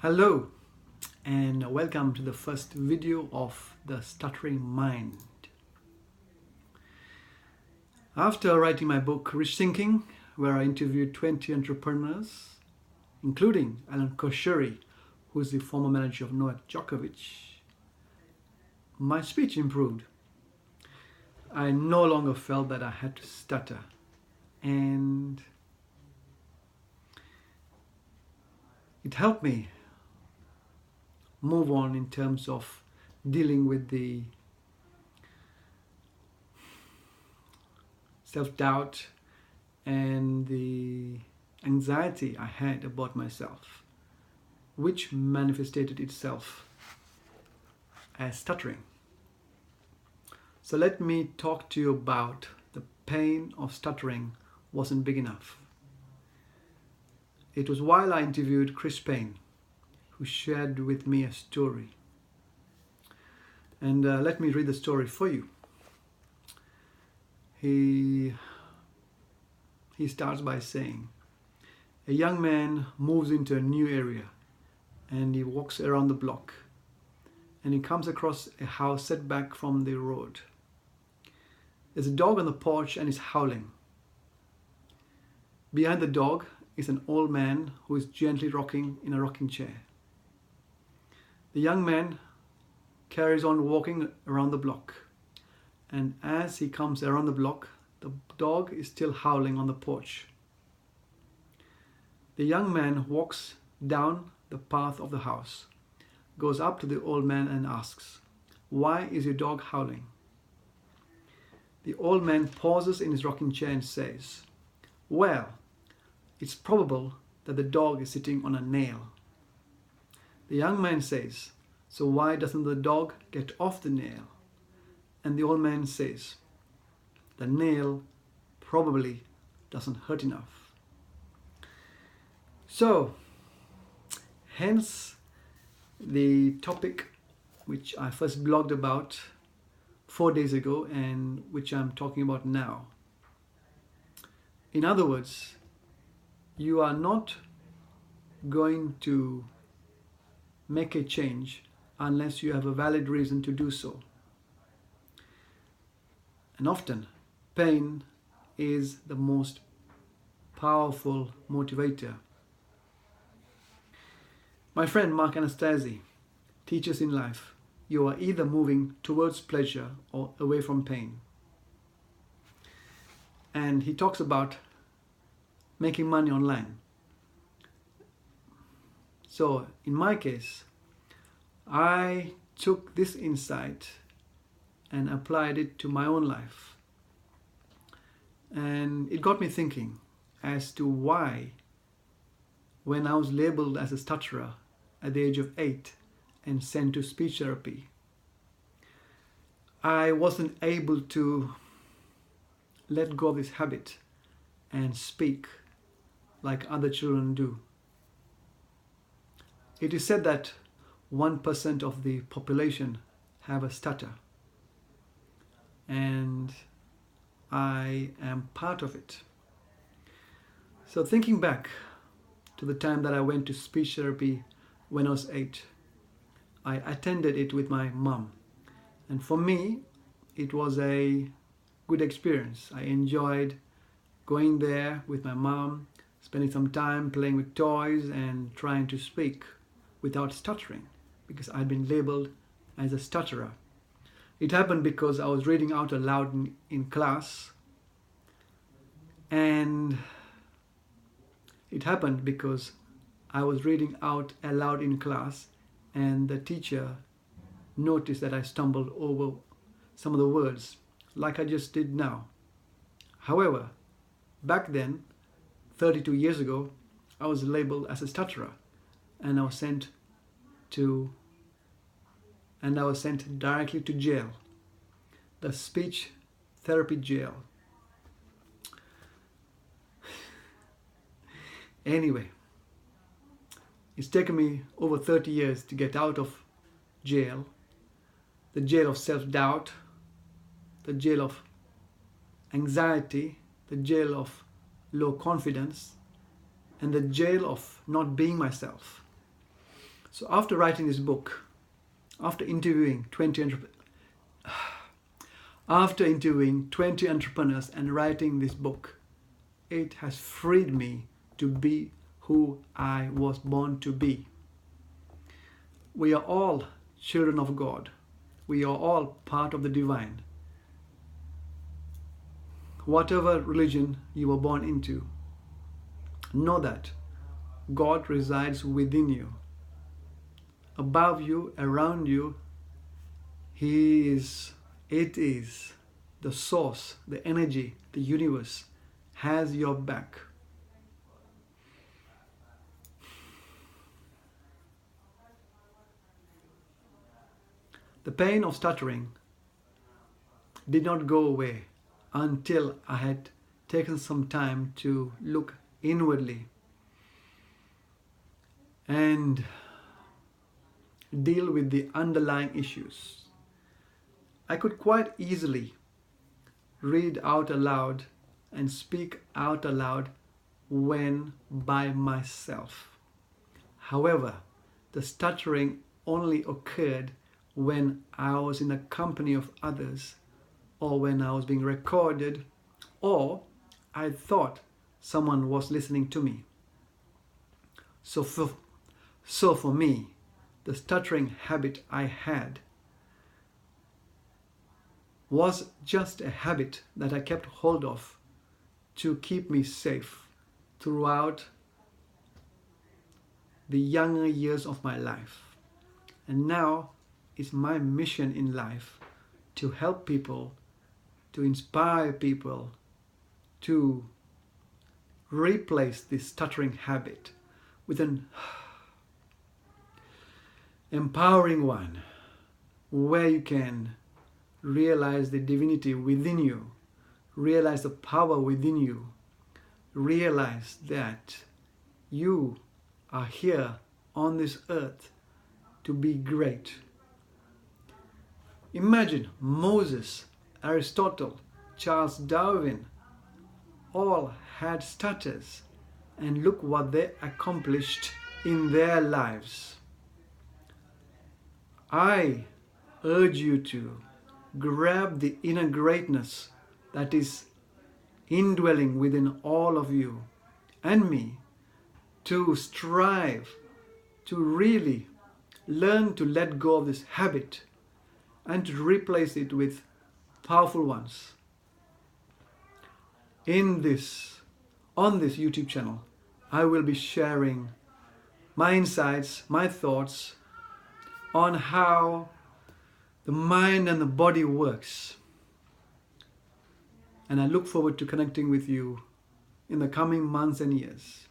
Hello and welcome to the first video of the Stuttering Mind. After writing my book Rich Thinking, where I interviewed 20 entrepreneurs, including Alan Kosheri, who is the former manager of Novak Djokovic, my speech improved. I no longer felt that I had to stutter, and it helped me move on in terms of dealing with the self-doubt and the anxiety I had about myself, which manifested itself as stuttering. So let me talk to you about the pain of stuttering wasn't big enough. It was while I interviewed Chris Payne, who shared with me a story. And let me read the story for you. He starts by saying, a young man moves into a new area and he walks around the block and he comes across a house set back from the road. There's a dog on the porch and is howling. Behind the dog is an old man who is gently rocking in a rocking chair. The young man carries on walking around the block, and as he comes around the block, the dog is still howling on the porch. The young man walks down the path of the house, goes up to the old man and asks, "Why is your dog howling?" The old man pauses in his rocking chair and says, "Well, it's probable that the dog is sitting on a nail." The young man says, "So why doesn't the dog get off the nail?" And the old man says, "The nail probably doesn't hurt enough." So, hence the topic which I first blogged about 4 days ago and which I'm talking about now. In other words, you are not going to make a change unless you have a valid reason to do so. And often, pain is the most powerful motivator. My friend Mark Anastasi teaches in life, you are either moving towards pleasure or away from pain. And he talks about making money online. So in my case, I took this insight and applied it to my own life. And it got me thinking as to why, when I was labeled as a stutterer at the age of 8 and sent to speech therapy, I wasn't able to let go of this habit and speak like other children do. It is said that 1% of the population have a stutter, and I am part of it. So thinking back to the time that I went to speech therapy when I was 8, I attended it with my mom, and for me it was a good experience. I enjoyed going there with my mom, spending some time playing with toys and trying to speak without stuttering, because I had been labeled as a stutterer. It happened because I was reading out aloud in class, and it happened because I was reading out aloud in class and the teacher noticed that I stumbled over some of the words like I just did now. However, back then, 32 years ago, I was labeled as a stutterer, and I was sent directly to jail, the speech therapy jail. Anyway, it's taken me over 30 years to get out of jail, the jail of self-doubt, the jail of anxiety, the jail of low confidence, and the jail of not being myself. So after writing this book, after interviewing 20 entrepreneurs and writing this book, it has freed me to be who I was born to be. We are all children of God. We are all part of the divine. Whatever religion you were born into, know that God resides within you, above you, around you. It is the source, the energy, the universe has your back. The pain of stuttering did not go away until I had taken some time to look inwardly and deal with the underlying issues. I could quite easily read out aloud and speak out aloud when by myself. However, the stuttering only occurred when I was in the company of others, or when I was being recorded, or I thought someone was listening to me. So for me, the stuttering habit I had was just a habit that I kept hold of to keep me safe throughout the younger years of my life. And now it's my mission in life to help people, to inspire people to replace this stuttering habit with an empowering one, where you can realize the divinity within you, realize the power within you, realize that you are here on this earth to be great. Imagine Moses, Aristotle, Charles Darwin all had stutters, and look what they accomplished in their lives. I urge you to grab the inner greatness that is indwelling within all of you and me, to strive to really learn to let go of this habit and to replace it with powerful ones. On this YouTube channel, I will be sharing my insights, my thoughts on how the mind and the body works. And I look forward to connecting with you in the coming months and years.